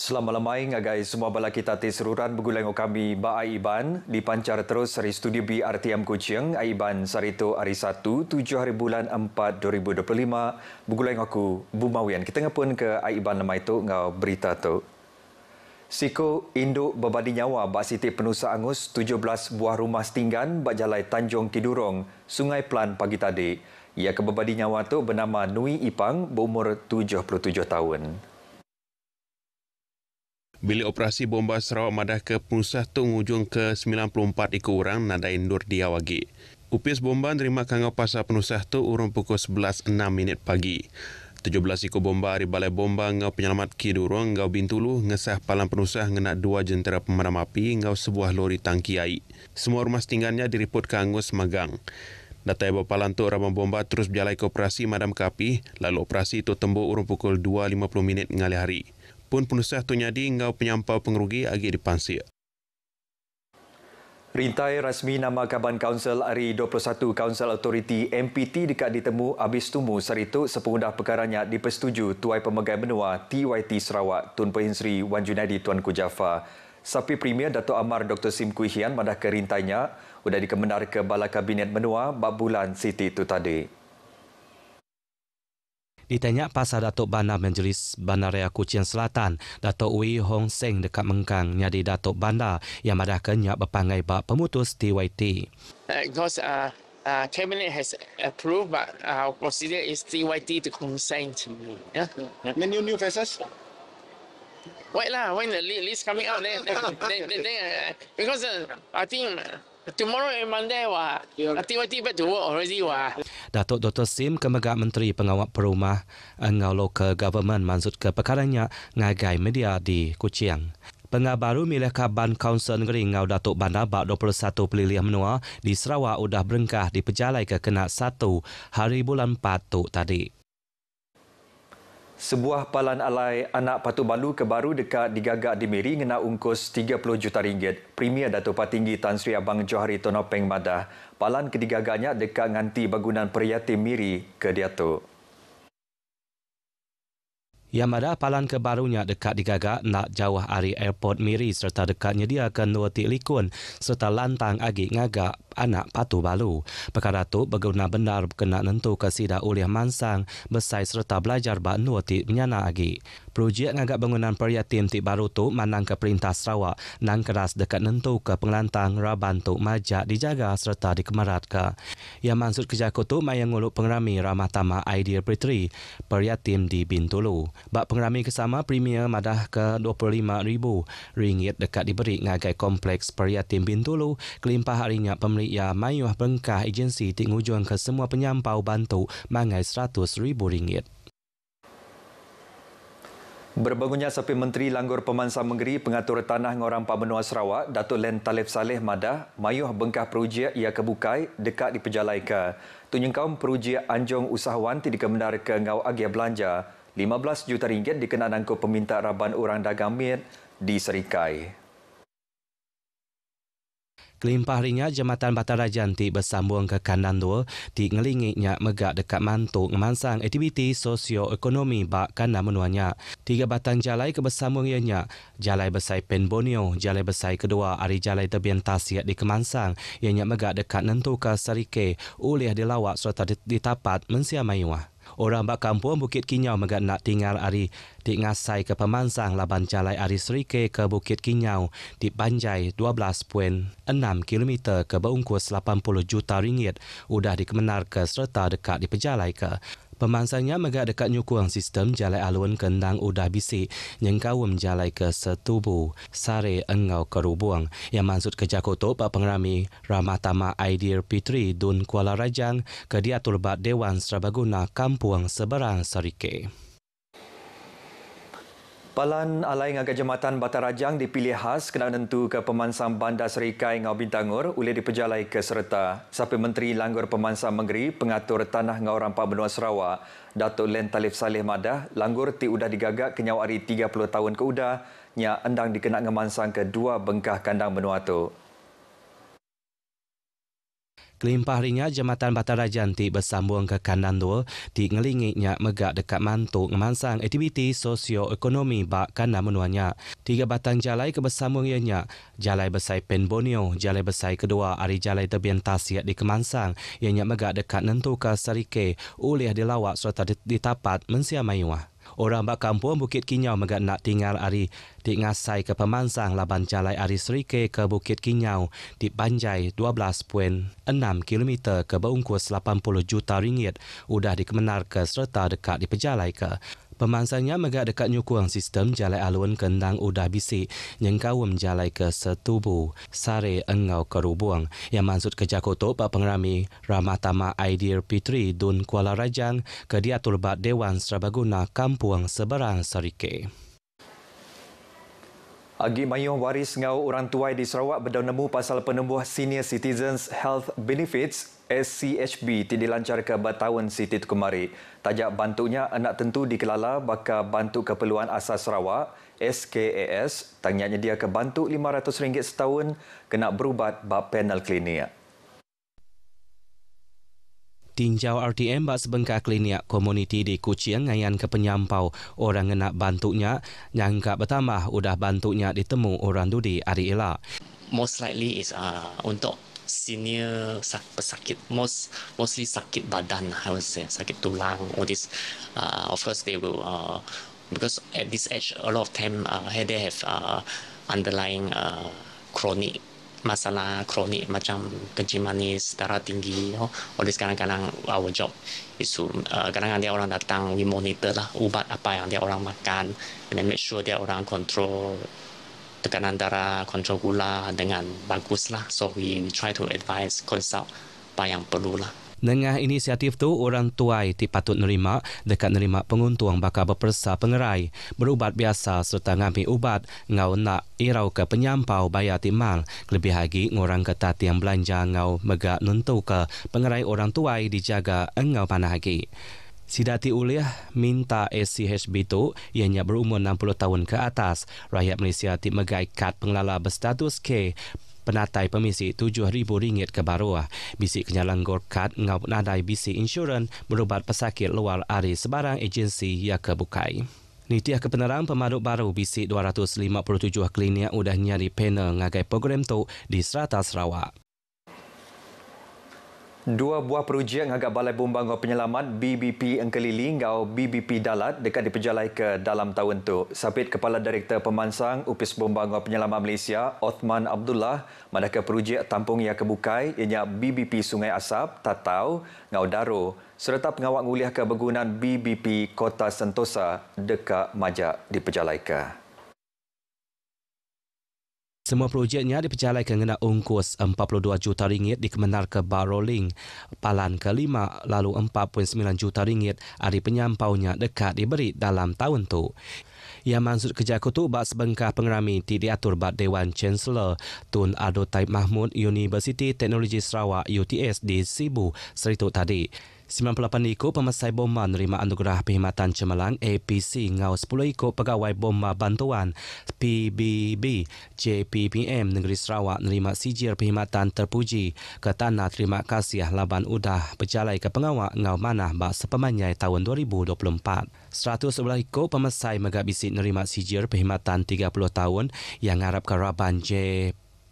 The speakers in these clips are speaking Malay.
Selamat lemai ngagai semua bala kita ti seruran bergulang kami ba Aiban dipancar terus dari studio BRTM Kuching Aiban sarito hari 1 7 hari bulan 4 2025 bergulang aku Bumawian kita ngapun ke Aiban lemai tu ngau berita tu. Siko induk berbadi nyawa bak Siti Penusa Angus 17 buah rumah setinggan bak Jalai Tanjung Kidurong Sungai Pelan pagi tadi. Ia ke berbadi nyawa tu bernama Nui Ipang berumur 77 tahun. Bilik operasi bomba Sarawak Madah ke Penusah tu ngujung ke 94 ekor orang nadai Nur Diawagi. Upis bomba nerima kangau pasar Penusah tu urung pukul 11.06 pagi. 17 ekor bomba dari Balai Bomba ngau penyelamat Kidurong ngau Bintulu ngesah palang Penusah ngena 2 jentera pemadam api ngau sebuah lori tangki air. Semua rumah setinggannya diriput ke Angus Magang. Data ibu palang tu ramah bomba terus berjalan ke operasi madam ke api, lalu operasi itu tembuk urung pukul 2.50 ngali hari. Pun Penusah tu nyadi ngau penyampau pengerugi agi dipansir. Rintai rasmi nama Kaban Kaunsil hari 21 Kaunsil Autoriti MPT dekat ditemu habis tumu saritu sepengundah perkaranya dipersetuju Tuai Pemegai Benua TYT Sarawak Tun Pehin Sri Wan Junaidi Tuanku Jaafar. Sapi Premier Dato' Amar Dr. Sim Kui Hian madah ke rintainya sudah dikemenar ke Bala Kabinet Benua bak bulan Siti itu tadi. Ditanya pasal Datuk Bandar Majlis Bandaraya Kuching Selatan, Datuk Wee Hong Seng dekat Mengkang nyadi Datuk Bandar yang madah kenyak berpangai bak pemutus TYT. Because Cabinet has approved, but our procedure is TYT to consent. Yeah. The new faces? Wait lah, when the list coming out, then because I think tomorrow and Monday, TYT back to work already. Datuk Dr. Sim Kemegak Menteri Pengawal Perumah ngau local government maksud ke perkaranya ngagai media di Kuching. Pengabaru milih Kaban Kaunsil Negeri ngau Datuk Bandar bak 21 Peliliah Menua di Sarawak udah berengkah diperjalai ke kena 1 hari bulan 4 tu tadi. Sebuah palan alai anak Patu Balu kebaru dekat digagak di Miri ngena ungkus 30 juta ringgit. Premier Datuk Patinggi Tan Sri Abang Johari Tonopeng Madah. Palan kedigagaknya dekat nganti bangunan Peryatim Miri ke Diatuk. Yang madah palan kebarunya dekat digagak nak jauh dari airport Miri serta dekat nyediakan 2 tik likun serta lantang agi ngagak anak Patu Balu. Perkara tu berguna benar kena nentu ke sida oleh mansang besai serta belajar bak 2 tik menyana agi. Projek ngagak bangunan Peryatim tik baru tu manang ke Perintah Sarawak nang keras dekat nentu ke pengelantang raban tu majak dijaga serta dikemerat ke. Yang maksud kejaku tu mayang nguluk pengerami Ramah Tamah Aidil Petri Peryatim di Bintulu. Bak pengerami kesama Premier madah ke RM25,000 dekat diberi ngagai kompleks Peryatim Bintulu kelimpah harinya pemeriksaan mayuh bengkah agensi tik ngujung ke semua penyampau bantu mangai RM100,000. Berbangunnya Sapi Menteri Langgur Pemansang Menggeri Pengatur Tanah Ngorang Pak Benua Sarawak, Datuk Len Talib Saleh Madah, mayuh bengkah projek ia kebukai dekat diperjalai ke. Tunyengkaum projek Anjong Usahawan ti dikemenar ke ngau agia belanja. 15 juta ringgit dikenaan angkut peminta raban orang dagang mit di Serikai. Kelimpah harinya Jambatan Batarajan ti bersambung ke kandang 2 ti ngelingiknya megak dekat mantuk ngemansang aktiviti sosioekonomi bak kandang menuanya. 3 batang jalai kebersambung ianya, Jalai Besai Pen Borneo, Jalai Besai kedua ari Jalai Tebian Tasiat di Kemansang ianya megak dekat nentu ke Serike oleh dilawak serta ditapat mensia mayuah. Orang bak kampung Bukit Kinyau megak nak tinggal ari di ngasai ke Pemansang laban Jalai Ari Serike ke Bukit Kinyau di Banjai 12.6 km ke berungkus 80 juta ringgit udah dikemenar ke serta dekat diperjalai ke. Pemansangnya megak dekat nyukung sistem Jalai Alun Kendang udah bisik nyengkawum Jalai ke Setubu Sare Engau Kerubuang yang maksud ke Jakoto Pak Pengerami Ramah Tamah Aidil Petri Dun Kuala Rajang ke diatur bat Dewan Serbaguna Kampung Seberang Serike. Palan alai ngagai Jambatan Batarajang dipilih khas kena nentu ke Pemansang Bandar Serikai Ngau Bintangur oleh diperjalai ke serta. Sapi Menteri Langgur Pemansang Menggeri Pengatur Tanah Ngau Rampak Benua Sarawak, Datuk Len Talib Saleh Madah, Langgur ti udah digagak kenyau hari 30 tahun ke udah, nya endang dikenal ngemansang ke 2 bengkah kandang benua tu. Kelimpah harinya Jambatan Batara Jantik bersambung ke Kandan 2 di ngelingiknya megak dekat mantuk ngemansang aktiviti sosio-ekonomi bak Kandan menuanya. 3 batang jalai ke bersambung ianya, Jalai Besai Pen Borneo, Jalai Besai kedua ari Jalai Tebian Tasiat di Kemansang ianya megak dekat nentu ke Sarike oleh dilawak serta ditapat mensia mayuah. Orang bak kampung Bukit Kinyau megak nak tinggal ari di ngasai ke Pemansang laban Jalai Ari Serike ke Bukit Kinyau di Banjai 12.6 km ke berungkus 80 juta ringgit udah dikemenar ke serta dekat di pejalai ke. Pemansangnya megak dekat nyukung sistem Jalai Alun Kendang udah bisik yang kawum Jalai ke Setubu Sare Engau ke Rubuang yang maksud ke Jakoto Pak Pengerami Ramatama Aidir Pitri Dun Kuala Rajang ke diatur bat Dewan Serbaguna Kampung Seberang Serike. Agi mayuh waris ngau orang tuai di Sarawak berdau nemu pasal penembuh Senior Citizens Health Benefits SCHB dilancar ke Batawun Siti Tukumari. Tajak bantuknya anak tentu dikelala bakal bantuk keperluan asas Sarawak SKAS tangnya dia ke bantuk RM500 setahun kena berubat bak panel klinik. Tinjau RTM bak sebengkak klinik komuniti di Kuching ngayan ke penyampau orang nak bantuknya yang tak bertambah udah bantuknya ditemu orang dudi hari elak. Most likely is untuk senior pesakit, mostly sakit badan, I would say, sakit tulang, all this. Of course, they will, because at this age, a lot of time they have underlying chronic masalah kronik macam kencing manis, darah tinggi, all this kadang-kadang our job is to kadang-kadang dia orang datang, we monitor lah ubat apa yang dia orang makan, and then make sure dia orang control tekanan darah, kontrol gula dengan bagus lah. So we try to advise, consult apa yang perlu lah. Dengan inisiatif tu, orang tuai patut nerima dekat nerima penguntung bakal berpersa pengerai, berubat biasa serta ngambil ubat ngau nak irau ke penyampau bayar timbang. Lebih lagi, ngorang ketat yang belanja ngau megak nentu ke pengerai orang tuai dijaga engau panah lagi. Sidati Uliah minta SCHB tu ianya berumur 60 tahun ke atas. Rakyat Malaysia megai kad pengelola berstatus K penatai pemisi RM7,000 ke baruah. Bisi kenyalanggor kad ngau nadai bisi insurans berubat pesakit luar ari sebarang agensi yang kebukai. Nitiah kepenerang pemaduk baru bisi 257 klinik udah nyari panel ngagai program tu di Serata Sarawak. 2 buah projek ngagak Balai Bomba Ngau Penyelamat BBP Engkelili ngau BBP Dalat dekat diperjalai ke dalam tahun tu. Sapit Kepala Direktur Pemansang Upis Bomba Ngau Penyelamat Malaysia, Othman Abdullah, manakala projek tampung yang kebukai ianya BBP Sungai Asap, Tatau, Ngau Daro serta pengawal nguliah ke bergunaan BBP Kota Sentosa dekat Majak diperjalai ke. Semua projeknya diperjalai kena ungkus RM42 juta dikemenar ke Baroling, Palan ke-5 lalu RM4.9 juta hari penyampaunya dekat diberi dalam tahun tu. Yang maksud kerja kutu bak sebengkah pengerami diatur bak Dewan Chancellor Tun Ado Taib Mahmud Universiti Teknologi Sarawak UTS di Sibu Serituk tadi. 98 ikut pemasai bomba nerima anugerah perkhidmatan cemerlang APC ngau 10 ikut pegawai bomba bantuan PBB JPPM Negeri Sarawak nerima sijil perkhidmatan terpuji ke tanah terima kasih laban udah berjalai ke pengawal ngau manah bak sepemanyai tahun 2024. 111 ikut pemasai megak bisik nerima sijil perkhidmatan 30 tahun yang harap keraban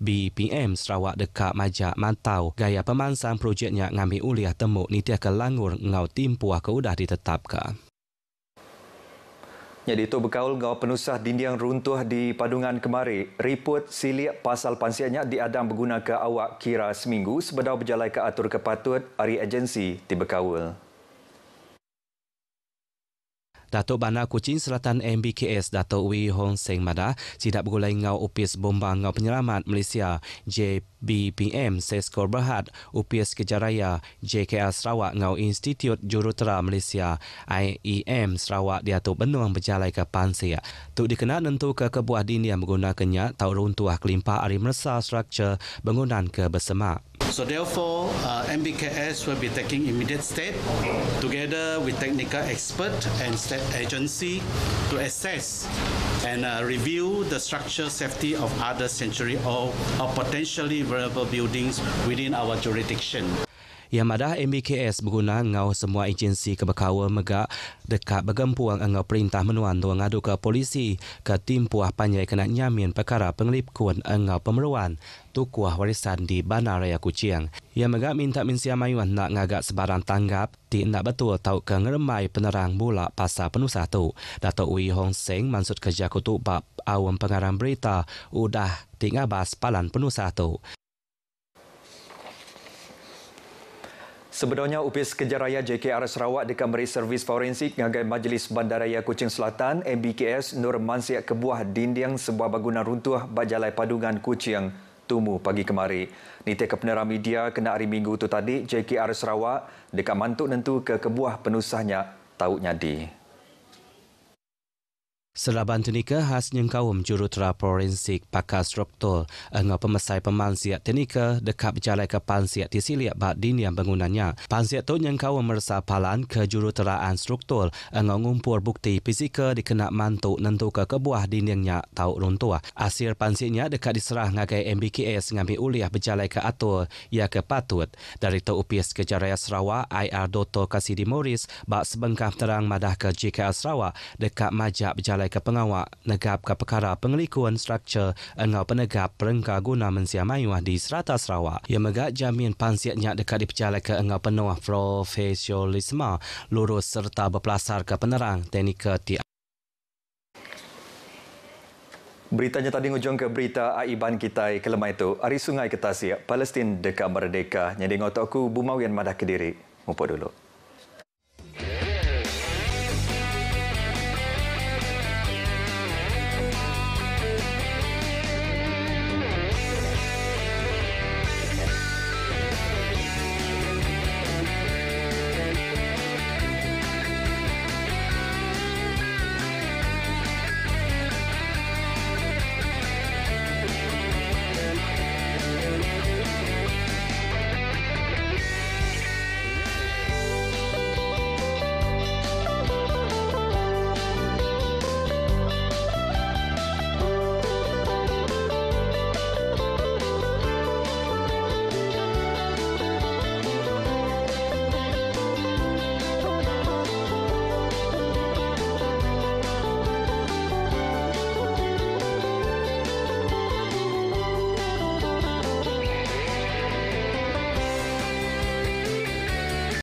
BPM Sarawak dekat Majak Mantau. Gaya pemansang projeknya ngambil uliah temuk nitiah ke langur ngau timpuah ke udah ditetapkan. Jadi itu berkaul ngau penusah dinding runtuh di Padungan kemari. Report silik pasal pansianya diadang berguna ke awak kira seminggu sebedau berjalai ke atur kepatut hari agensi di berkaul. Datuk Bandar Kuching Selatan MBKS Datuk Wee Hong Seng Mada sidak bergulai ngau Upis Bomba Ngau Penyelamat Malaysia JBPM Seskor Berhad Upis Kejaraya JKL Sarawak ngau Institut Jurutera Malaysia IEM Sarawak Datuk Benuang berjalai ke Pansia. Tu dikenal nentu ke kebuah dini yang menggunakannya tau runtuh kelimpah ari mersa struktur bangunan ke bersemak. So therefore, MBKS will be taking immediate step together with technical expert and state agency to assess and review the structural safety of other sanctuary or potentially vulnerable buildings within our jurisdiction. Yang madah MBKS berguna ngau semua agensi kebakawa megak dekat bergempuang ngau perintah menuan tu ngadu ke polisi ke tim puah panjai kena nyamin perkara pengelipkun ngau pemeruan tu kuah warisan di Bandar Raya Kuching. Yang megak minta minsia mayuan nak ngagak sebarang tanggap ti nak betul tau ke ngeremai penerang bola pasal penusah tu. Datuk Wee Hong Seng maksud kerja kutu bab awam pengarang berita udah ti ngabas palan penusah tu. Sebenarnya Upis Kejaraya JKR Sarawak dekat Meri Servis Forensik ngagai Majlis Bandaraya Kuching Selatan MBKS Nur Mansiak kebuah dinding sebuah bangunan runtuh Bajalai Padungan Kuching tumu pagi kemari. Niti ke penerangan media kena hari Minggu tu tadi JKR Sarawak dekat mantuk nentu ke kebuah penusahnya tahu nyadi. Selaban tunika khas nyengkawum jurutera forensik pakar struktur ngau pemesai pemansiat tunika dekat berjalai ke pansiat tisiliak bak diniam bangunannya. Pansiat tu nyengkawum merasa palan ke juruteraan struktur ngau ngumpul bukti fizikal dikena mantuk nentu ke kebuah dindingnya tau runtuh. Hasil pansiatnya dekat diserah ngagai MBKS ngambil uliah berjalai ke atur ia ke patut. Dari tu Upis Kejaraya Sarawak IR Dr. Kasidi Morris bak sebengkah terang madah ke JKR Sarawak dekat majak berjalai ke pengawak negap ke perkara pengelikuan struktur engau penegap perengka guna mensia mayuah di Serata Sarawak. Ia megak jamin pansiatnya dekat diperjalai ke engau penuh profesionalisme lurus serta berpelasar ke penerang teknika ti. Beritanya tadi ngujung ke berita Aiban kita kelemah itu. Ari Sungai Ketasiak, Palestin dekat merdeka. Nyadi ngotakku Bumawian Madah Kediri. Mumpuk dulu.